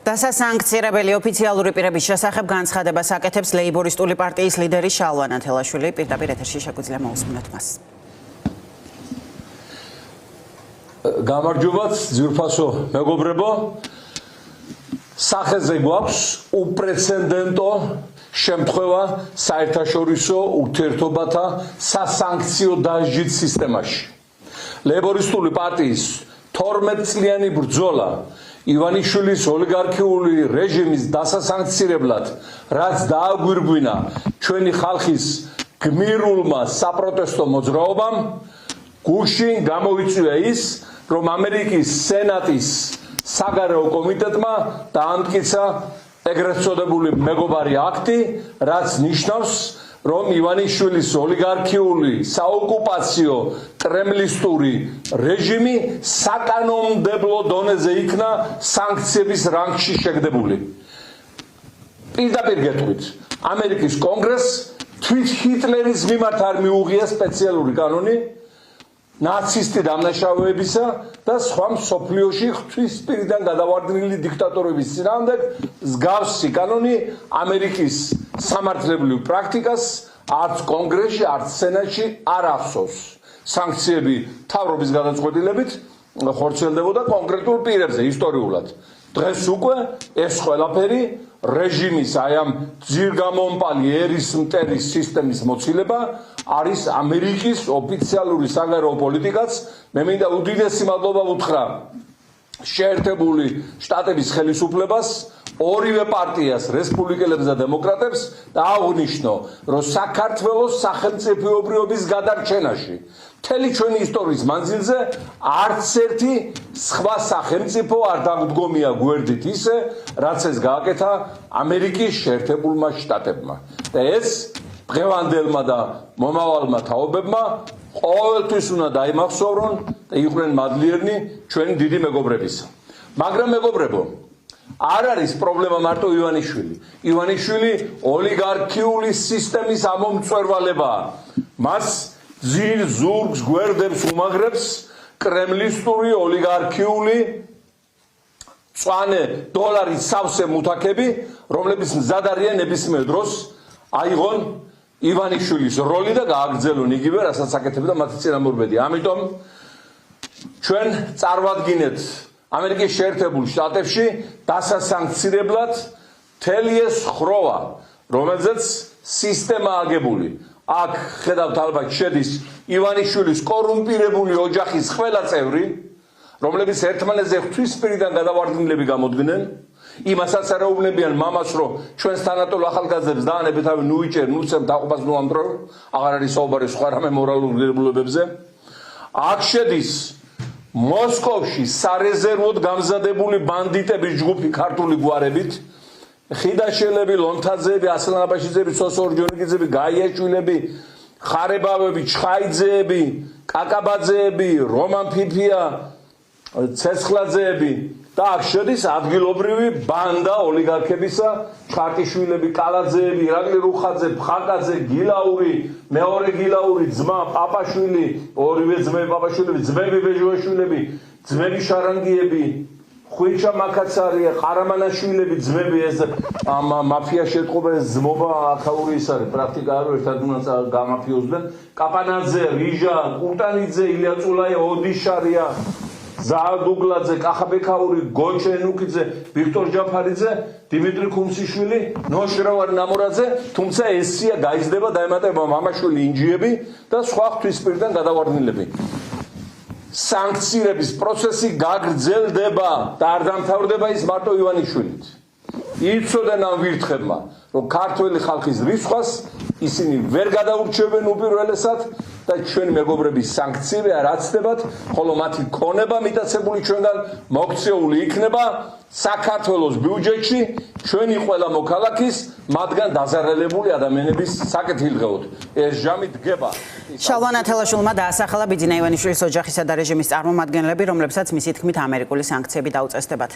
დასასანქცირებელი ოფიციალური პირების შესახებ განცხადებას აკეთებს ლეიბორისტული პარტიის ლიდერი შალვა ნათელაშვილი. პირდაპირ ეთერში შეგვიძლია მოусმინოთ მას. გამარჯობათ, ძვირფასო მეგობრებო. სახეზე გვაქვს უპრეცედენტო შემთხვევა საერთაშორისო ურთიერთობათა სასანქციო დასჯით სისტემაში. ლეიბორისტული პარტიის 12 წლიანი ბრძოლა ივანიშვილის ოლიგარქიული რეჟიმის დასასანქცირებლად, რაც დააგვირგვინა ჩვენი ხალხის გმირულმა საპროტესტო მოძრაობამ, გუშინ გამოიწვია ის, რომ ამერიკის სენატის საგარეო კომიტეტმა დაამტკიცა ეგრეთ წოდებული მეგობარი აქტი, რაც ნიშნავს, რომ ივანიშვილის ოლიგარქიული საოკუპაციო კრემლისტური რეჟიმი საკანონმდებლო დონეზე იქნა სანქციების რანგში შეგდებული. პირდაპირ გეტყვით, ამერიკის კონგრესს თვით ჰიტლერის მიმართ არ მიუღია სპეციალური კანონი ნაცისტი დამნაშავეებისა და სხვა მსოფლიოში ღვთისმსპირიდან გადავარდნილი დიქტატორების წინააღმდეგ მსგავსი კანონი ამერიკის სამართლებრივ პრაქტიკას არც კონგრესში, არც სენატში არ ახსოვს. სანქციები მთავრობის გადაწყვეტილებით ხორციელდებოდა კონკრეტულ პირებზე ისტორიულად. დღეს უკვე ეს ყველაფერი რეჟიმის აი ამ ძირგამომპალი ერის მტერის სისტემის მოცილება არის ამერიკის ოფიციალური საგარეო პოლიტიკაც. მე მინდა უდიდესი მადლობა უთხრა შეერთებული შტატების ხელისუფლებას, ორივე პარტიას, რესპუბლიკელებს და დემოკრატებს და აღნიშნო, რომ საქართველოს სახელმწიფოებრიობის გადარჩენაში მთელი ჩვენი ისტორიის მანძილზე არც ერთი სხვა სახელმწიფო არ დამდგომია გვერდით ისე, რაც ეს გააკეთა ამერიკის შეერთებულმა შტატებმა. და ეს დღევანდელმა და მომავალმა თაობებმა ყოველთვის უნდა დაიმახსოვრონ და იყვნენ მადლიერნი ჩვენი დიდი მეგობრებისა. მაგრამ მეგობრებო, არ არის პრობლემა მარტო ივანიშვილი. ივანიშვილი ოლიგარქიული სისტემის ამომწვერვალებაა. მას ძირ ზურგს გვერდებს უმაგრებს კრემლისტური ოლიგარქიული მწვანე დოლარის სავსე მუთაქები, რომლებიც მზად არიან ნებისმიერ დროს აიღონ ივანიშვილის როლი და გააგრძელონ იგივე, რასაც აკეთებდა მათი წინამორბედი. ამიტომ ჩვენ წარმოვადგინეთ ამერიკის შეერთებულ შტატებში დასასანქცირებლად მთელი ეს ხროვა, რომელზეც სისტემაა აგებული. აქ ხედავთ ალბათ შედის ივანიშვილის კორუმპირებული ოჯახის ყველა წევრი, რომლებიც ერთმანეთზე ღვთისმსპირიდან გადავარდნილები გამოდგნენ. იმასაც არაუბნებიან მამას, რომ ჩვენს თანატოლ ახალგაზრდებს დაანებეთ, ავი ნუიჭერ, ნუცემ დაყობას ნუამდრო, აღარ არის საუბარი სხვა რამე მორალურ ღირებულებებზე. აქ შედის მოსკოვში სარეზერვოდ გამზადებული ბანდიტების ჯგუფი ქართული გვარებით, ხიდაშელები, ლონთაძეები, ასლანაბაშიძეები, სოსო ორჯონიკიძეები, გაიაშვილები, ხარებავები, ჩხაიძეები, კაკაბაძეები, რომან ფიფია, ცეცხლაძეები და აქ შედის ადგილობრივი ბანდა ოლიგარქებისა, ჩხარტიშვილები, კალაძეები, ირაკლი რუხაძე, ფხაკაძე, გილაური, მეორე გილაური, ძმა პაპაშვილი, ორივე ძმები პაპაშვილები, ძმები ბეჟოაშვილები, ძმები შარანგიები, ხვიჩა მაკაცარია, ყარამანაშვილები, ძმები ეს მაფიაში ეთყობა ეს ძმობა ახაური ის არის, პრაქტიკა არ ერთად უნდა გამაფიოზდნენ. კაპანაძე, რიჟა, კურტანიძე, ილია წულაია, ოდიშარია, ზაადუგლაძე, კახაბექაური, გოჩე ენუკიძე, ვიქტორ ჯაფარიძე, დიმიტრი ქუმსიშვილი, ნოშრავარ ნამორაძე, თუმცა ესია გაიზრდება დაემატება მამაშვილი ინჯიები და სხვა ღვთისმსპირიდან გადავარდნილები. სანქცირების პროცესი გაგრძელდება და არ დამთავრდება ის მარტო ივანიშვილით. იცოდნენ ამ ვირთხებმა, რომ ქართველი ხალხის რისხვას ისინი ვერ გადაურჩევენ უპირველესად და ჩვენი მეგობრების სანქციები არ აცდებათ, ხოლო მათი ქონება მიტაცებული ჩვენგან მოქცეული იქნება საქართველოს ბიუჯეტში ჩვენი ყველა მოქალაქის, მათგან დაზარალებული ადამიანების საკეთილდღეოდ. ეს ჟამი დგება. შალვა ნათელაშვილმა დაასახელა ბიძინა ივანიშვილის ოჯახისა და რეჟიმის წარმომადგენლები, რომლებსაც მისი თქმით ამერიკული სანქციები დაუწესდებათ.